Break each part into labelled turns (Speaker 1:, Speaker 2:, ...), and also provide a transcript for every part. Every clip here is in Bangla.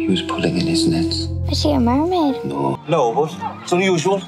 Speaker 1: He was pulling in his nets.
Speaker 2: Is she a mermaid?
Speaker 1: No, but it's unusual.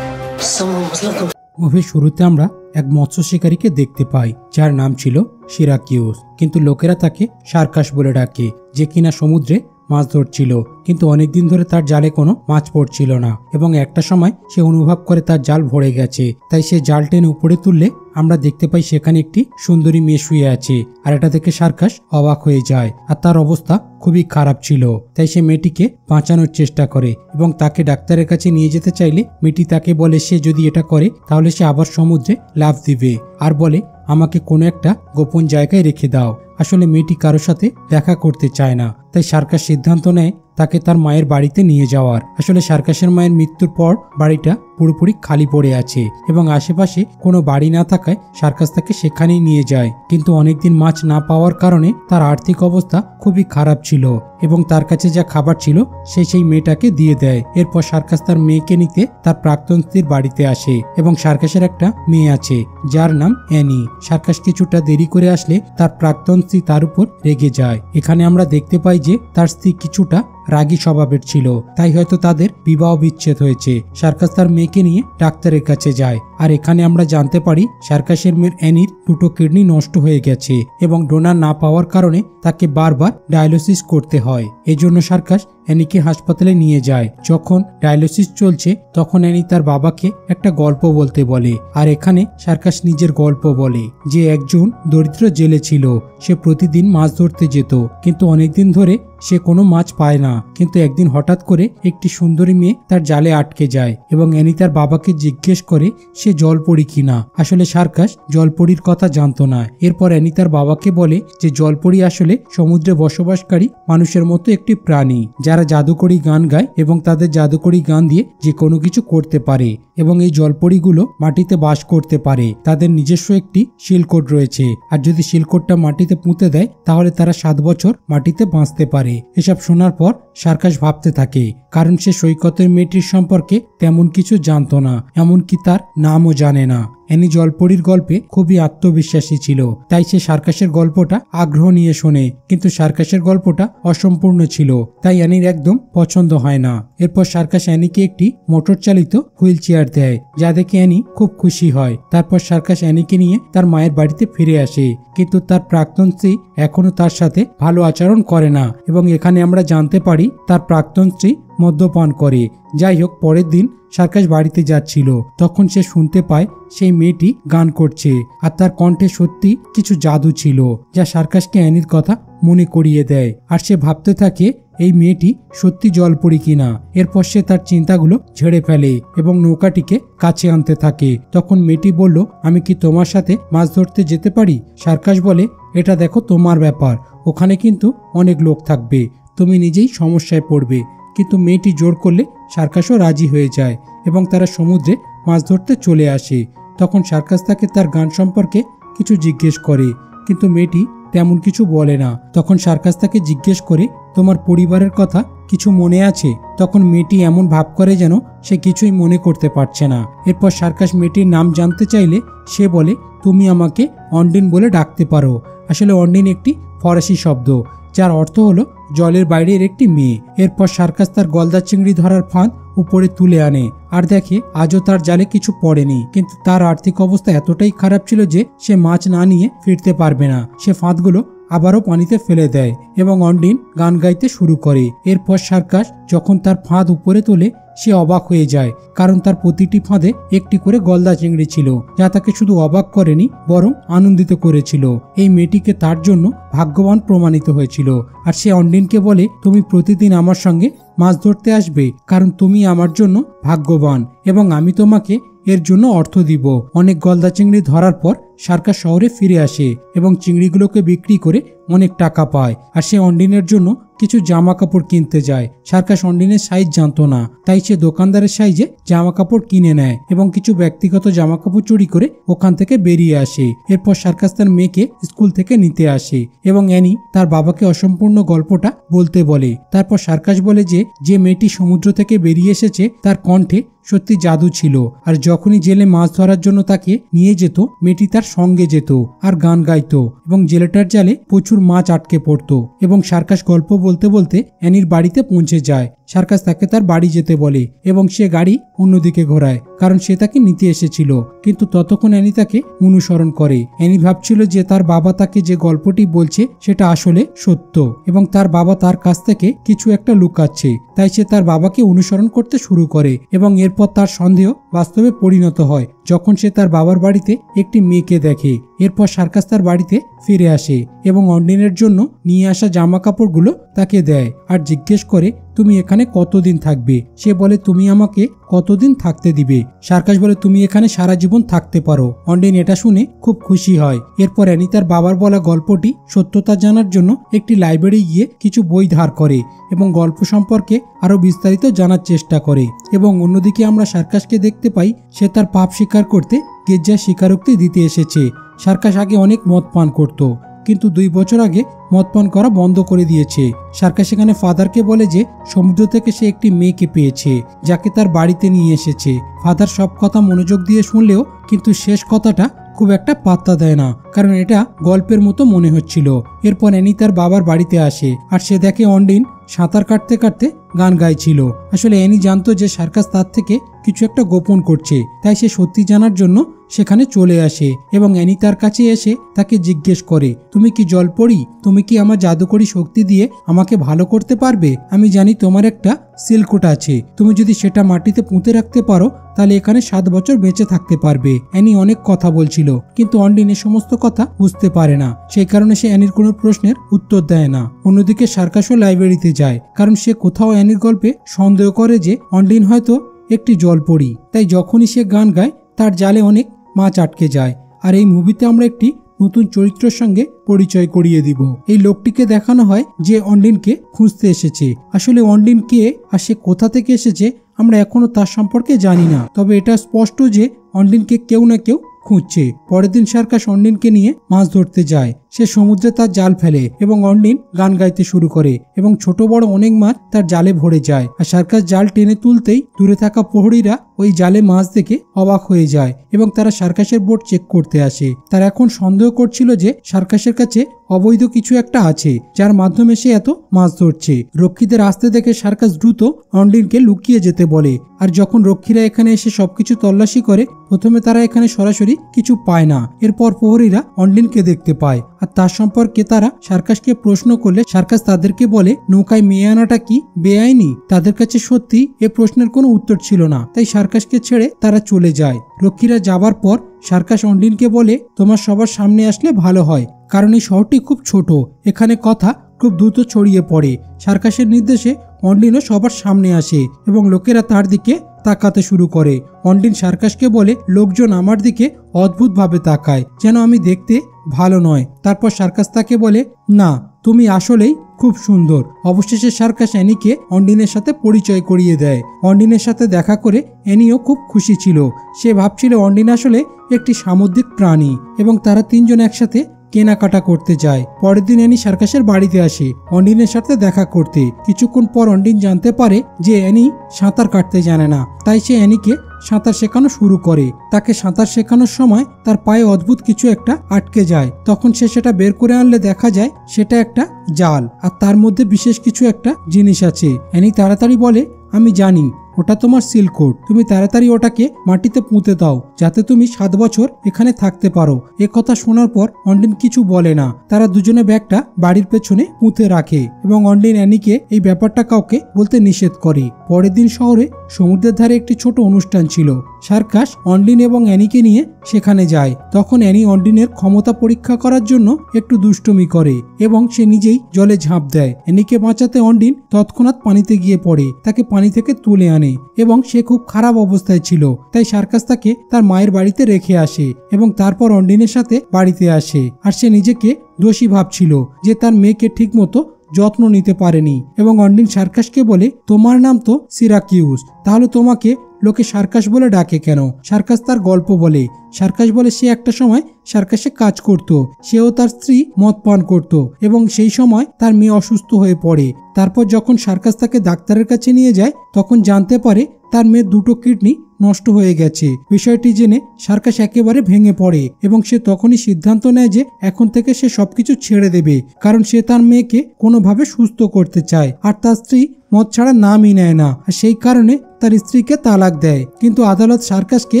Speaker 1: Someone was looking.
Speaker 3: মুভির শুরুতে আমরা এক মৎস্য শিকারীকে দেখতে পাই যার নাম ছিল সিরাকিউস, কিন্তু লোকেরা তাকে সার্কাস বলে ডাকে, যে কিনা সমুদ্রে মাছ ধরছিল, কিন্তু অনেকদিন ধরে তার জালে কোনো মাছ পড়ছিল না এবং একটা সময় সে অনুভব করে তার জাল ভরে গেছে। তাই সে জাল টেনে উপরে তুললে আমরা দেখতে পাই সেখানে একটি সুন্দরী মেয়ে শুয়ে আছে, আর এটা দেখে সার্কাস অবাক হয়ে যায় আর তার অবস্থা খুবই খারাপ ছিল। তাই সে মেয়েটিকে বাঁচানোর চেষ্টা করে এবং তাকে ডাক্তারের কাছে নিয়ে যেতে চাইলে মেয়েটি তাকে বলে সে যদি এটা করে তাহলে সে আবার সমুদ্রে লাফ দিবে, আর বলে আমাকে কোনো একটা গোপন জায়গায় রেখে দাও। আসলে মেয়েটি কারোর সাথে দেখা করতে চায় না, তাই সার্কাস সিদ্ধান্ত নেয় তাকে তার মায়ের বাড়িতে নিয়ে যাওয়ার। আসলে সার্কাসের মায়ের মৃত্যুর পর বাড়িটা পুরোপুরি খালি পড়ে আছে এবং আশেপাশে কোনো বাড়ি না থাকায় সার্কাস তাকে সেখানেই নিয়ে যায়, কিন্তু অনেকদিন মাছ না পাওয়ার কারণে তার আর্থিক অবস্থা খুবই খারাপ ছিল এবং তার কাছে যা খাবার ছিল সেই মেয়েটাকে দিয়ে দেয়। এরপর সার্কাস তার মেয়েকে নিতে তার প্রাক্তন স্ত্রীর বাড়িতে আসে এবং সার্কাসের একটা মেয়ে আছে যার নাম অ্যানি। সার্কাস কিছুটা দেরি করে আসলে তার প্রাক্তন স্ত্রী তার উপর রেগে যায়। এখানে আমরা দেখতে পাই যে তার স্ত্রী কিছুটা রাগী স্বভাবের ছিল, তাই হয়তো তাদের বিবাহ বিচ্ছেদ হয়েছে। সার্কাস তার মেয়েকে নিয়ে ডাক্তারের কাছে যায়, আর এখানে আমরা জানতে পারি সার্কাসের মেয়ের অ্যানির দুটো কিডনি নষ্ট হয়ে গেছে এবং ডোনার না পাওয়ার কারণে তাকে বারবার ডায়ালিসিস করতে হয়। এজন্য সার্কাস অ্যানিকে হাসপাতালে নিয়ে যায়। যখন ডায়ালিসিস চলছে তখন অ্যানি তার বাবাকে একটা গল্প বলতে বলে, আর এখানে সার্কাস নিজের গল্প বলে যে একজন দরিদ্র জেলে ছিল, সে প্রতিদিন মাছ ধরতে যেত, কিন্তু অনেকদিন ধরে সে কোনো মাছ পায় না। কিন্তু একদিন হঠাৎ করে একটি সুন্দরী মেয়ে তার জালে আটকে যায় এবং অ্যানি তার বাবাকে জিজ্ঞেস করে সে জলপরি কিনা। আসলে সার্কাস জলপরির কথা জানতো না। এরপর অ্যানি তার বাবাকে বলে যে জলপরি আসলে সমুদ্রে বসবাসকারী মানুষের মতো একটি প্রাণী যারা জাদুকরি গান গায় এবং তাদের জাদুকরি গান দিয়ে যে কোনো কিছু করতে পারে, এবং এই জলপরিগুলো মাটিতে বাস করতে পারে। তাদের নিজস্ব একটি শিলকোড রয়েছে, আর যদি শিলকোডটা মাটিতে পুঁতে দেয় তাহলে তারা 7 বছর মাটিতে বাঁচতে পারে। এসব শোনার পর সার্কাস ভাবতে থাকে, কারণ সে সৈকতের মেয়েটির সম্পর্কে তেমন কিছু জানতো না, এমনকি তার নামও জানে না। অ্যানি জলপরির গল্পে খুবই আত্মবিশ্বাসী ছিল, তাই সে সার্কাসের গল্পটা আগ্রহ নিয়ে শোনে, কিন্তু সার্কাসের গল্পটা অসম্পূর্ণ ছিল, তাই অ্যানির একদম পছন্দ হয় না। এরপর সার্কাস অ্যানিকে একটি মোটর চালিত হুইল চেয়ার দেয়, যা দেখে অ্যানি খুব খুশি হয়। তারপর সার্কাস অ্যানিকে নিয়ে তার মায়ের বাড়িতে ফিরে আসে, কিন্তু তার প্রাক্তন স্ত্রী এখনো তার সাথে ভালো আচরণ করে না এবং এখানে আমরা জানতে পারি তার প্রাক্তন স্ত্রী মদ্যপান করে। যাই হোক, পরের দিন সার্কাস বাড়িতে যাচ্ছিল, তখন সে শুনতে পায় সেই মেয়েটি গান করছে, আর তার কণ্ঠে সত্যি কিছু জাদু ছিল যা সার্কাসকে অ্যানির কথা মনে করিয়ে দেয়, আর সে ভাবতে থাকে এই মেয়েটি সত্যি জলপরি কিনা। এরপর সে তার চিন্তাগুলো ঝেড়ে ফেলে এবং নৌকাটিকে কাছে আনতে থাকে। তখন মেয়েটি বলল, আমি কি তোমার সাথে মাছ ধরতে যেতে পারি? সার্কাস বলে, এটা দেখো তোমার ব্যাপার, ওখানে কিন্তু অনেক লোক থাকবে, তুমি নিজেই সমস্যায় পড়বে। কিন্তু মেয়েটি জোর করলে সার্কাসও রাজি হয়ে যায় এবং তারা সমুদ্রে মাছ ধরতে চলে আসে। তখন সার্কাস তাকে তার গান সম্পর্কে কিছু জিজ্ঞেস করে, কিন্তু মেয়েটি তেমন কিছু বলে না। তখন সার্কাস তাকে জিজ্ঞেস করে, তোমার পরিবারের কথা কিছু মনে আছে? তখন মেয়েটি এমন ভাব করে যেন সে কিছুই মনে করতে পারছে না। এরপর সার্কাস মেয়েটির নাম জানতে চাইলে সে বলে, তুমি আমাকে অন্ডিন বলে ডাকতে পারো। আসলে অন্ডিন একটি ফরাসি শব্দ যার অর্থ হলো জলের বাইরের একটি মেয়ে। এরপর সার্কাস তার গলদা চিংড়ি ধরার ফাঁদ উপরে তুলে আনে আর দেখে আজও তার জালে কিছু পড়েনি, কিন্তু তার আর্থিক অবস্থা এতটাই খারাপ ছিল যে সে মাছ না নিয়ে ফিরতে পারবে না। সে ফাঁদগুলো আবারও পানিতে ফেলে দেয় এবং অন্ডিন গান গাইতে শুরু করে। এরপর সার্কাস যখন তার ফাঁদ উপরে তোলে সে অবাক হয়ে যায়, কারণ তার প্রতিটি ফাঁদে একটি করে গলদা চিংড়ি ছিল, যা তাকে শুধু অবাক করেনি বরং আনন্দিত করেছিল। এই মেয়েটিকে তার জন্য ভাগ্যবান প্রমাণিত হয়েছিল, আর সে অন্ডিনকে বলে, তুমি প্রতিদিন আমার সঙ্গে মাছ ধরতে আসবে, কারণ তুমি আমার জন্য ভাগ্যবান এবং আমি তোমাকে এর জন্য অর্থ দিব। অনেক গলদা চিংড়ি ধরার পর সার্কাস শহরে ফিরে আসে এবং চিংড়িগুলোকে বিক্রি করে অনেক টাকা পায়, আর সে অন্ডিনের জন্য কিছু জামা কাপড় কিনতে যায়। সার্কাস অন্ডিনের সাইজ জানতো না, তাই সে দোকানদারের সাইজে জামা কাপড় কিনে নেয় এবং কিছু ব্যক্তিগত জামা কাপড় চুরি করে ওখান থেকে বেরিয়ে আসে। এরপর সার্কাস তার মেয়েকে স্কুল থেকে নিতে আসে এবং অ্যানি তার বাবাকে অসম্পূর্ণ গল্পটা বলতে বলে। তারপর সার্কাস বলে যে মেয়েটি সমুদ্র থেকে বেরিয়ে এসেছে তার কণ্ঠে সত্যি জাদু ছিল, আর যখনই জেলে মাছ ধরার জন্য তাকে নিয়ে যেত মেয়েটি তার সঙ্গে যেত আর গান গাইতো এবং জেলেটার জালে প্রচুর প্রচুর মাছ আটকে পড়তো এবং সার্কাস গল্প বলতে বলতে অ্যানির বাড়িতে পৌঁছে যায়। সার্কাস তাকে তার বাড়ি যেতে বলে এবং সে গাড়ি অন্যদিকে ঘোরায়, কারণ সে তাকে নিতে এসেছিল। কিন্তু ততক্ষণ অ্যানি তাকে অনুসরণ করে। অ্যানি ভাবছিল যে তার বাবা তাকে যে গল্পটি বলছে সেটা আসলে সত্য এবং তার বাবা তার কাছ থেকে কিছু একটা লুকাচ্ছে। তাই সে তার বাবাকে অনুসরণ করতে শুরু করে এবং এরপর তার সন্দেহ বাস্তবে পরিণত হয় যখন সে তার বাবার বাড়িতে একটি মেয়েকে দেখে। এরপর সার্কাস তার বাড়িতে ফিরে আসে এবং অন্ডিনের জন্য নিয়ে আসা জামা কাপড়গুলো তাকে দেয় আর জিজ্ঞেস করে, তুমি এখানে কতদিন থাকবে? সে বলে, তুমি আমাকে কতদিন থাকতে দিবে? সার্কাস বলে, তুমি এখানে সারা জীবন থাকতে পারো। অন্ডিন এটা শুনে খুব খুশি হয়। এরপর অ্যানি তার বাবার বলা গল্পটি সত্যতা জানার জন্য একটি লাইব্রেরি গিয়ে কিছু বই ধার করে এবং গল্প সম্পর্কে আরো বিস্তারিত জানার চেষ্টা করে। এবং অন্যদিকে আমরা সার্কাসকে দেখতে পাই, সে তার পাপ স্বীকার করতে গির্জার স্বীকারোক্তি দিতে এসেছে। সার্কাস আগে অনেক মদ পান করত, কিন্তু 2 বছর আগে মদ পান করা বন্ধ করে দিয়েছে। সার্কাস সেখানে ফাদারকে বলে যে সমুদ্র থেকে সে একটি মেয়েকে পেয়েছে যাকে তার বাড়িতে নিয়ে এসেছে। ফাদার সব কথা মনোযোগ দিয়ে শুনলেও কিন্তু শেষ কথাটা খুব একটা পাত্তা দেয় না, কারণ এটা গল্পের মতো মনে হচ্ছিল। এরপর অ্যানি তার বাবার বাড়িতে আসে আর সে দেখে অন্ডিন সাঁতার কাটতে কাটতে গান গাইছিল। আসলে অ্যানি জানতো যে সার্কাস তার থেকে কিছু একটা গোপন করছে, তাই সে সত্যি জানার জন্য সেখানে চলে আসে এবং অ্যানি তার কাছে এসে তাকে জিজ্ঞেস করে, তুমি কি জলপরি? তুমি কি আমার জাদুকরি শক্তি দিয়ে আমাকে ভালো করতে পারবে? আমি জানি তোমার একটা সিল্কোট আছে, তুমি যদি সেটা মাটিতে পুঁতে রাখতে পারো তাহলে এখানে 7 বছর বেঁচে থাকতে পারবে। অ্যানি অনেক কথা বলছিল, কিন্তু অন্ডিন এই সমস্ত কথা বুঝতে পারে না, সেই কারণে সে অ্যানির কোনো প্রশ্নের উত্তর দেয় না। অন্যদিকে সার্কাসও লাইব্রেরিতে যায়, কারণ সে কোথাও অ্যানির গল্পে সন্দেহ করে যে অন্ডিন হয়তো একটি জলপরি। তাই যখনই সে গান গায় তার জালে অনেক মাছ আটকে যায়। আর এই মুভিতে আমরা একটি নতুন চরিত্রের সঙ্গে পরিচয় করিয়ে দিব। এই লোকটিকে দেখানো হয় যে অন্ডিনকে খুঁজতে এসেছে। আসলে অন্ডিন কে আর সে কোথা থেকে এসেছে আমরা এখনো তার সম্পর্কে জানি না, তবে এটা স্পষ্ট যে অন্ডিনকে কেউ না কেউ খুঁজছে। পরের দিন সার্কাস অন্ডিনকে নিয়ে মাছ ধরতে যায়। সে সমুদ্রে তার জাল ফেলে এবং অন্ডিন গান গাইতে শুরু করে এবং ছোট বড় অনেক মাছ তার জালে ভরে যায়। আর সার্কাস জাল টেনে তুলতেই দূরে থাকা প্রহরীরা ওই জালে মাছ দেখে অবাক হয়ে যায় এবং তারা সার্কাসের বোট চেক করতে আসে। তারা এখন সন্দেহ করছিল যে সার্কাসের কাছে অবৈধ কিছু একটা আছে যার মাধ্যমে সে এত মাছ ধরছে। রক্ষীদের আসতে দেখে সার্কাস দ্রুত অন্ডিনকে লুকিয়ে যেতে বলে। আর যখন রক্ষীরা এখানে এসে সবকিছু তল্লাশি করে, প্রথমে তারা এখানে সরাসরি কিছু পায় না। এরপর প্রহরীরা অন্ডিনকে দেখতে পায় আর তার সম্পর্কে তারা সার্কাসকে প্রশ্ন করলে সার্কাস তাদেরকে বলে নৌকায় মেয়ে আনাটা কি বেআইনি? তাদের কাছে সত্যি এ প্রশ্নের কোনো উত্তর ছিল না, তাই সার্কাসকে ছেড়ে তারা চলে যায়। রক্ষীরা যাবার পর সার্কাস অন্ডিনকে বলে, তোমার সবার সামনে আসলে ভালো হয়, কারণ এই শহরটি খুব ছোট, এখানে কথা খুব দ্রুত ছড়িয়ে পড়ে। সার্কাসের নির্দেশে অন্ডিনও সবার সামনে আসে এবং লোকেরা তার দিকে তাকাতে শুরু করে। অন্ডিন সার্কাসকে বলে, লোকজন আমার দিকে অদ্ভুতভাবে তাকায়, যেন আমি দেখতে ভালো নয়। তারপর সার্কাস তাকে বলে, না, তুমি আসলেই খুব সুন্দর। অবশেষে সার্কাস অ্যানিকে অন্ডিনের সাথে পরিচয় করিয়ে দেয়। অন্ডিনের সাথে দেখা করে অ্যানিও খুব খুশি ছিল। সে ভাবছিল অন্ডিন আসলে একটি সামুদ্রিক প্রাণী এবং তারা 3 জন একসাথে কেনাকাটা করতে যায়। পরের দিন অ্যানি সার্কাসের বাড়িতে আসে অন্ডিনের সাথে দেখা করতে। কিছুক্ষণ পর অন্ডিন জানতে পারে যে অ্যানি সাঁতার কাটতে জানে না, তাই সে অ্যানিকে সাঁতার শেখানো শুরু করে। তাকে সাঁতার শেখানোর সময় তার পায়ে অদ্ভুত কিছু একটা আটকে যায়। তখন সে সেটা বের করে আনলে দেখা যায় সেটা একটা জাল আর তার মধ্যে বিশেষ কিছু একটা জিনিস আছে। অ্যানি তাড়াতাড়ি বলে, আমি জানি ওটা তোমার সিল্কোট, তুমি তাড়াতাড়ি ওটাকে মাটিতে পুঁতে দাও যাতে তুমি 7 বছর এখানে থাকতে পারো। এ কথা শোনার পর অন্ডিন কিছু বলে না। তারা দুজনে ব্যাগটা বাড়ির পেছনে পুঁতে রাখে এবং অন্ডিন অ্যানিকে এই ব্যাপারটা কাউকে বলতে নিষেধ করে। পরের দিন শহরে সমুদ্রের ধারে একটি ছোট অনুষ্ঠান ছিল। সার্কাস অন্ডিন এবং অ্যানিকে নিয়ে সেখানে যায়। তখন অ্যানি অন্ডিনের ক্ষমতা পরীক্ষা করার জন্য একটু দুষ্টুমি করে এবং সে নিজেই জলে ঝাঁপ দেয়। অ্যানিকে বাঁচাতে অন্ডিন তৎক্ষণাৎ পানিতে গিয়ে পড়ে, তাকে পানি থেকে তুলে আনে এবং সে খুব খারাপ অবস্থায় ছিল। তাই সার্কাস তাকে তার মায়ের বাড়িতে রেখে আসে এবং তারপর অন্ডিনের সাথে বাড়িতে আসে। আর সে নিজেকে দোষী ভাবছিল যে তার মেয়েকে ঠিক মতো যত্ন নিতে পারেনি এবং অন্ডিন সার্কাসকে বলে, তোমার নাম তো সিরাকিউস, তাহলে তোমাকে লোকে সার্কাস বলে ডাকে কেন? সার্কাস তার গল্প বলে। সার্কাস বলে সে একটা সময় সার্কাসে কাজ করত, সেও তার স্ত্রী মদ পান করত এবং সেই সময় তার মেয়ে অসুস্থ হয়ে পড়ে। তারপর যখন সার্কাস তাকে ডাক্তারের কাছে নিয়ে যায় তখন জানতে পারে তার মেয়ের দুটো কিডনি নষ্ট হয়ে গেছে। বিষয়টি জেনে সার্কাস একেবারে ভেঙে পড়ে এবং সে তখনই সিদ্ধান্ত নেয় যে এখন থেকে সে সবকিছু ছেড়ে দেবে, কারণ সে তার মেয়েকে কোনোভাবে সুস্থ করতে চায়। আর তার স্ত্রী মদ ছাড়া নামই নেয় না, আর সেই কারণে তার স্ত্রীকে তালাক দেয়। কিন্তু আদালত সার্কাসকে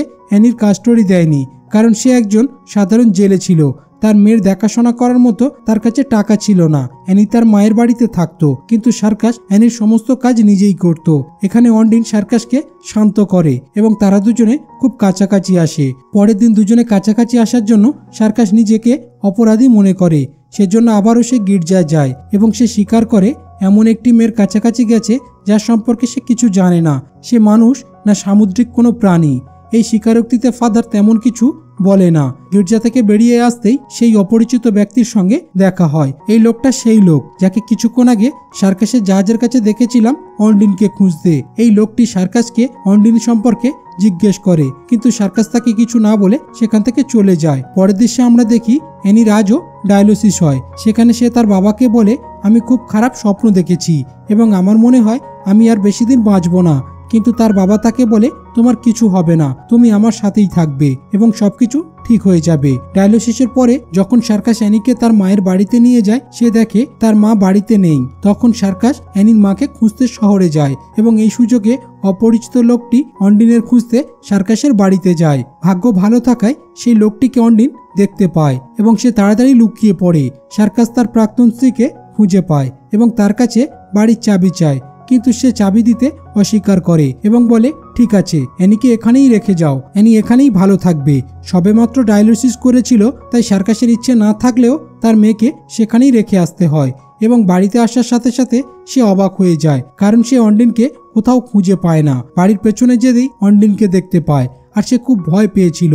Speaker 3: অ্যানির কাস্টডি দেয়নি, কারণ সে একজন সাধারণ জেলে ছিল। তার মেয়ের দেখাশোনা করার মতো তার কাছে টাকা ছিল না। অ্যানি তার মায়ের বাড়িতে থাকতো, কিন্তু সার্কাস অ্যানির সমস্ত কাজ নিজেই করত। এখানে অন্ডিন সার্কাসকে শান্ত করে এবং তারা দুজনে খুব কাছাকাছি আসে। পরের দিন দুজনে কাছাকাছি আসার জন্য সার্কাস নিজেকে অপরাধী মনে করে। সেজন্য আবারও সে গির্জায় যায় এবং সে স্বীকার করে এমন একটি মেয়ের কাছাকাছি গেছে যার সম্পর্কে সে কিছু জানে না। সে মানুষ না সামুদ্রিক কোনো প্রাণী। এই স্বীকারোক্তিতে ফাদার তেমন কিছু বলে না। গির্জা থেকে বেরিয়ে আসতেই সেই অপরিচিত ব্যক্তির সঙ্গে দেখা হয়। এই লোকটা সেই লোক যাকে কিছুক্ষণ আগে সার্কাসের জাহাজের কাছে দেখেছিলাম অন্ডিনকে খুঁজতে। এই লোকটি সার্কাসকে অন্ডিন সম্পর্কে জিজ্ঞেস করে, কিন্তু সার্কাস তাকে কিছু না বলে সেখান থেকে চলে যায়। পরের দৃশ্যে আমরা দেখি অ্যানির আজও ডায়ালিসিস হয়। সেখানে সে তার বাবাকে বলে, আমি খুব খারাপ স্বপ্ন দেখেছি এবং আমার মনে হয় আমি আর বেশি দিন বাঁচব না। কিন্তু তার বাবা তাকে বলে, তোমার কিছু হবে না, তুমি আমার সাথেই থাকবে এবং সবকিছু ঠিক হয়ে যাবে। ডায়ালিসিসের পরে যখন সার্কাস অ্যানিকে তার মায়ের বাড়িতে নিয়ে যায়, সে দেখে তার মা বাড়িতে নেই। তখন সার্কাস অ্যানির মাকে খুঁজতে শহরে যায় এবং এই সুযোগে অপরিচিত লোকটি অন্ডিনের খুঁজতে সার্কাসের বাড়িতে যায়। ভাগ্য ভালো থাকায় সেই লোকটিকে অন্ডিন দেখতে পায় এবং সে তাড়াতাড়ি লুকিয়ে পড়ে। সার্কাস তার প্রাক্তন স্ত্রীকে খুঁজে পায় এবং তার কাছে বাড়ির চাবি চায়, কিন্তু সে চাবি দিতে অস্বীকার করে এবং বলে, ঠিক আছে, অ্যানিকে এখানেই রেখে যাও, অ্যানি এখানেই ভালো থাকবে। সবেমাত্র ডায়ালিসিস করেছিল, তাই সার্কাসের ইচ্ছে না থাকলেও তার মেয়েকে সেখানেই রেখে আসতে হয়। এবং বাড়িতে আসার সাথে সাথে সে অবাক হয়ে যায়, কারণ সে অন্ডিনকে কোথাও খুঁজে পায় না। বাড়ির পেছনে যেতেই অন্ডিনকে দেখতে পায় আর সে খুব ভয় পেয়েছিল।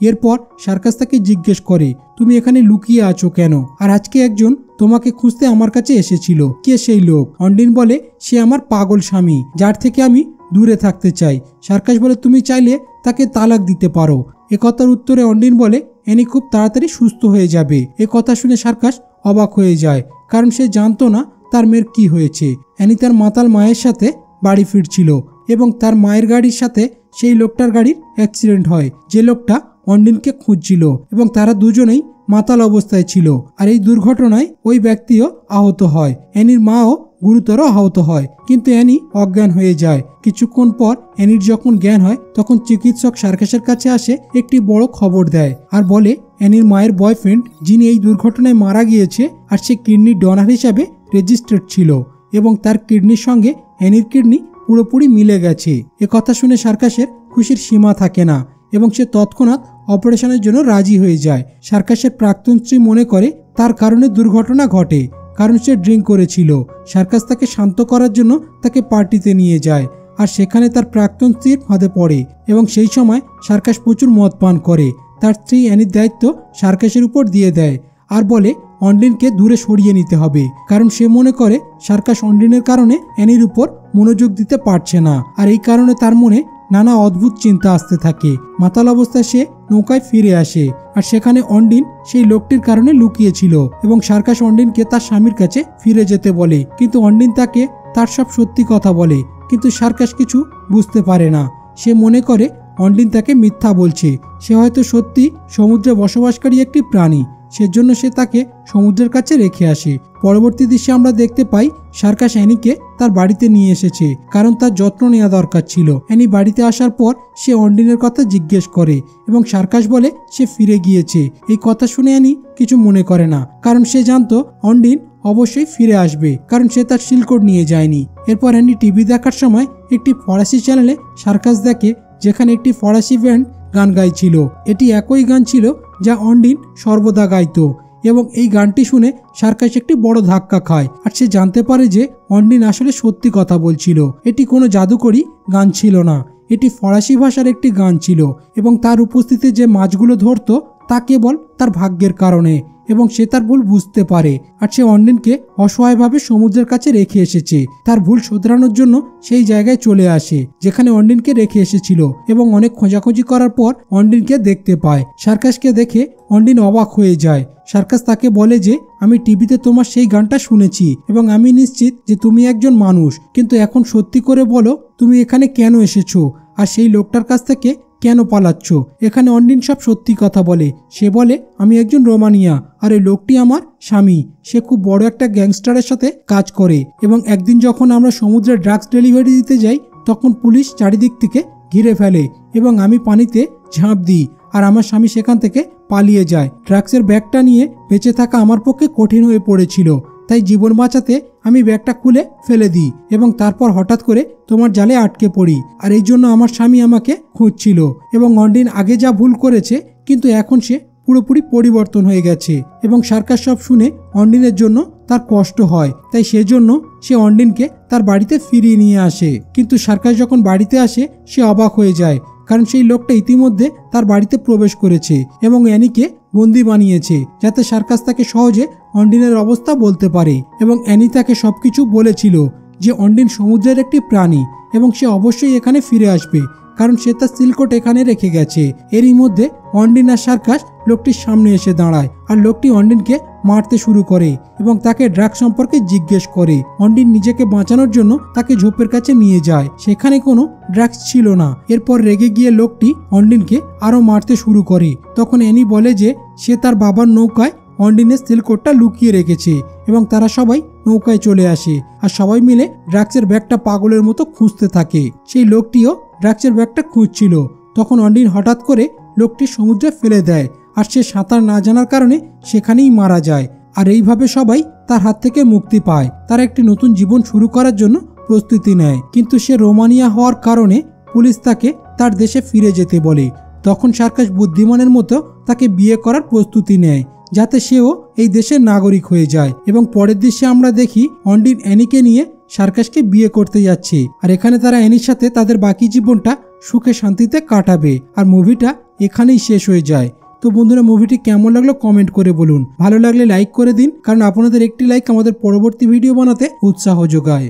Speaker 3: এরপর সার্কাস তাকে জিজ্ঞেস করে, তুমি এখানে লুকিয়ে আছো কেন? আর আজকে একজন তোমাকে খুঁজতে আমার কাছে এসেছিল। কে সেই লোক? অন্ডিন বলে, সে আমার পাগল স্বামী, যার থেকে আমি দূরে থাকতে চাই। সার্কাস বলে, তুমি চাইলে তাকে তালাক দিতে পারো। একথার উত্তরে অন্ডিন বলে, অ্যানি খুব তাড়াতাড়ি সুস্থ হয়ে যাবে। এ কথা শুনে সার্কাস অবাক হয়ে যায়, কারণ সে জানতো না তার মেয়ের কি হয়েছে। অ্যানি তার মাতাল মায়ের সাথে বাড়ি ফিরছিল এবং তার মায়ের গাড়ির সাথে সেই লোকটার গাড়ির অ্যাক্সিডেন্ট হয়, যে লোকটা অন্ডিনকে খুঁজছিল, এবং তারা দুজনেই মাতাল অবস্থায় ছিল। আর এই দুর্ঘটনায় ওই ব্যক্তিও আহত হয়। অ্যানির মাও গুরুতর আহত হয়, কিন্তু অ্যানি অজ্ঞান হয়ে যায়। কিছুক্ষণ পর অ্যানির যখন জ্ঞান হয়, তখন চিকিৎসক সার্কাসের কাছে আসে একটি বড় খবর দেয় আর বলে, অ্যানির মায়ের বয়ফ্রেন্ড, যিনি এই দুর্ঘটনায় মারা গিয়েছে, আর সে কিডনি ডোনার হিসাবে রেজিস্টার্ড ছিল এবং তার কিডনির সঙ্গে অ্যানির কিডনি পুরোপুরি মিলে গেছে। এ কথা শুনে সার্কাসের খুশির সীমা থাকে না এবং সে তৎক্ষণাৎ অপারেশনের জন্য রাজি হয়ে যায়। সার্কাসের প্রাক্তন স্ত্রী মনে করে তার কারণে দুর্ঘটনা ঘটে, কারণ সে ড্রিঙ্ক করেছিল। সার্কাস তাকে শান্ত করার জন্য তাকে পার্টিতে নিয়ে যায়, আর সেখানে তার প্রাক্তন স্ত্রীর ফাঁদে পড়ে এবং সেই সময় সার্কাস প্রচুর মদ পান করে। তার স্ত্রী অ্যানির দায়িত্ব সার্কাসের উপর দিয়ে দেয় আর বলে, অন্ডিনকে দূরে সরিয়ে নিতে হবে, কারণ সে মনে করে সার্কাস অন্ডিনের কারণে অ্যানির উপর মনোযোগ দিতে পারছে না। আর এই কারণে তার মনে নানা অদ্ভুত চিন্তা আসতে থাকে। মাতাল অবস্থায় সে নৌকায় ফিরে আসে, আর সেখানে অন্ডিন সেই লোকটির কারণে লুকিয়েছিল এবং সার্কাস অন্ডিনকে তার স্বামীর কাছে ফিরে যেতে বলে, কিন্তু অন্ডিন তাকে তার সব সত্যি কথা বলে। কিন্তু সার্কাস কিছু বুঝতে পারে না। সে মনে করে অন্ডিন তাকে মিথ্যা বলছে। সে হয়তো সত্যি সমুদ্রে বসবাসকারী একটি প্রাণী, সেজন্য সে তাকে সমুদ্রের কাছে রেখে আসে। পরবর্তী দৃশ্যে আমরা দেখতে পাই সার্কাস অ্যানিকে তার বাড়িতে নিয়ে এসেছে, কারণ তার যত্ন নেওয়া দরকার ছিল। অ্যানি বাড়িতে আসার পর সে অন্ডিনের কথা জিজ্ঞেস করে এবং সার্কাস বলে সে ফিরে গিয়েছে। এই কথা শুনে অ্যানি কিছু মনে করে না, কারণ সে জানতো অন্ডিন অবশ্যই ফিরে আসবে, কারণ সে তার সিলকোড নিয়ে যায়নি। এরপর অ্যানি টিভি দেখার সময় একটি ফরাসি চ্যানেলে সার্কাস দেখে, যেখানে একটি ফরাসি ব্যান্ড গান গাইছিল। এটি একই গান ছিল যা অন্ডিন সর্বদা গাইতো, এবং এই গানটি শুনে সার্কাস একটি বড় ধাক্কা খায় আর সে জানতে পারে যে অন্ডিন আসলে সত্যি কথা বলছিল। এটি কোনো জাদুকরী গান ছিল না, এটি ফরাসি ভাষার একটি গান ছিল, এবং তার উপস্থিতিতে যে মাছগুলো ধরতো তা কেবল তার ভাগ্যের কারণে, এবং সে তার ভুল বুঝতে পারে। আর সে অন্ডিনকে অসহায়ভাবে সমুদ্রের কাছে রেখে এসেছে। তার ভুল শোধরানোর জন্য সেই জায়গায় চলে আসে যেখানে অন্ডিনকে রেখে এসেছিল, এবং অনেক খোঁজাখুঁজি করার পর অন্ডিনকে দেখতে পায়। সার্কাসকে দেখে অন্ডিন অবাক হয়ে যায়। সার্কাস তাকে বলে যে, আমি টিভিতে তোমার সেই গানটা শুনেছি এবং আমি নিশ্চিত যে তুমি একজন মানুষ, কিন্তু এখন সত্যি করে বলো তুমি এখানে কেন এসেছো আর সেই লোকটার কাছ থেকে কেন পালাচ্ছ? এখানে অন্ডিন সব সত্যি কথা বলে। সে বলে আমি একজন রোমানিয়া আর এই লোকটি আমার স্বামী। সে খুব বড় একটা গ্যাংস্টারের সাথে কাজ করে এবং একদিন যখন আমরা সমুদ্রে ড্রাগস ডেলিভারি দিতে যাই তখন পুলিশ চারিদিক থেকে ঘিরে ফেলে এবং আমি পানিতে ঝাঁপ দিই আর আমার স্বামী সেখান থেকে পালিয়ে যায়। ড্রাগসের ব্যাগটা নিয়ে বেঁচে থাকা আমার পক্ষে কঠিন হয়ে পড়েছিল, তাই জীবন বাঁচাতে আমি ব্যাগটা খুলে ফেলে দিই এবং তারপর হঠাৎ করে তোমার জালে আটকে পড়ি। আর এই জন্য আমার স্বামী আমাকে খুঁজছিল এবং অন্ডিন আগে যা ভুল করেছে কিন্তু এখন সে পুরোপুরি পরিবর্তন হয়ে গেছে এবং সার্কাস সব শুনে অন্ডিনের জন্য তার কষ্ট হয়, তাই সেজন্য সে অন্ডিনকে তার বাড়িতে ফিরিয়ে নিয়ে আসে। কিন্তু সার্কাস যখন বাড়িতে আসে সে অবাক হয়ে যায়, কারণ সেই লোকটা ইতিমধ্যে তার বাড়িতে প্রবেশ করেছে এবং অ্যানিকে বন্দি বানিয়েছে যাতে সার্কাস তাকে সহজে অন্ডিনের অবস্থা বলতে পারে। এবং অ্যানি তাকে সবকিছু বলেছিল যে অন্ডিন সমুদ্রের একটি প্রাণী এবং সে অবশ্যই এখানে ফিরে আসবে কারণ সে তার সিলকোট এখানে রেখে গেছে। এরই মধ্যে অন্ডিন আর সার্কাস লোকটির সামনে এসে দাঁড়ায় আর লোকটি অন্ডিনকে মারতে শুরু করে এবং তাকে ড্রাগ সম্পর্কে জিজ্ঞেস করে। অন্ডিন নিজেকে বাঁচানোর জন্য তাকে ঝোপের কাছে নিয়ে যায়, সেখানে কোনো ড্রাগস ছিল না। এরপর রেগে গিয়ে লোকটি অন্ডিনকে আরো মারতে শুরু করে। তখন অ্যানি বলে যে সে তার বাবার নৌকায় অন্ডিনের সিলকোটটা লুকিয়ে রেখেছে এবং তারা সবাই নৌকায় চলে আসে আর সবাই মিলে ড্রাগসের ব্যাগটা পাগলের মতো খুঁজতে থাকে। সেই লোকটিও ড্রাগসের ব্যাগটা খুঁজছিল। তখন অন্ডিন হঠাৎ করে লোকটি সমুদ্রে ফেলে দেয় আর সে সাঁতার না জানার কারণে সেখানেই মারা যায়। আর এইভাবে সবাই তার হাত থেকে মুক্তি পায়। তারা একটি নতুন জীবন শুরু করার জন্য প্রস্তুতি নেয়, কিন্তু সে রোমানিয়া হওয়ার কারণে পুলিশ তাকে তার দেশে ফিরে যেতে বলে। তখন সার্কাস বুদ্ধিমানের মতো তাকে বিয়ে করার প্রস্তুতি নেয় যাতে সেও এই দেশের নাগরিক হয়ে যায়। এবং পরের দৃশ্যে আমরা দেখি অন্ডিন অ্যানিকে নিয়ে সার্কাসকে বিয়ে করতে যাচ্ছে আর এখানে তারা অ্যানির সাথে তাদের বাকি জীবনটা সুখে শান্তিতে কাটাবে। আর মুভিটা এখানেই শেষ হয়ে যায়। তো বন্ধুরা, মুভিটি কেমন লাগলো কমেন্ট করে বলুন। ভালো লাগলে লাইক করে দিন, কারণ আপনাদের একটি লাইক আমাদের পরবর্তী ভিডিও বানাতে উৎসাহ যোগায়।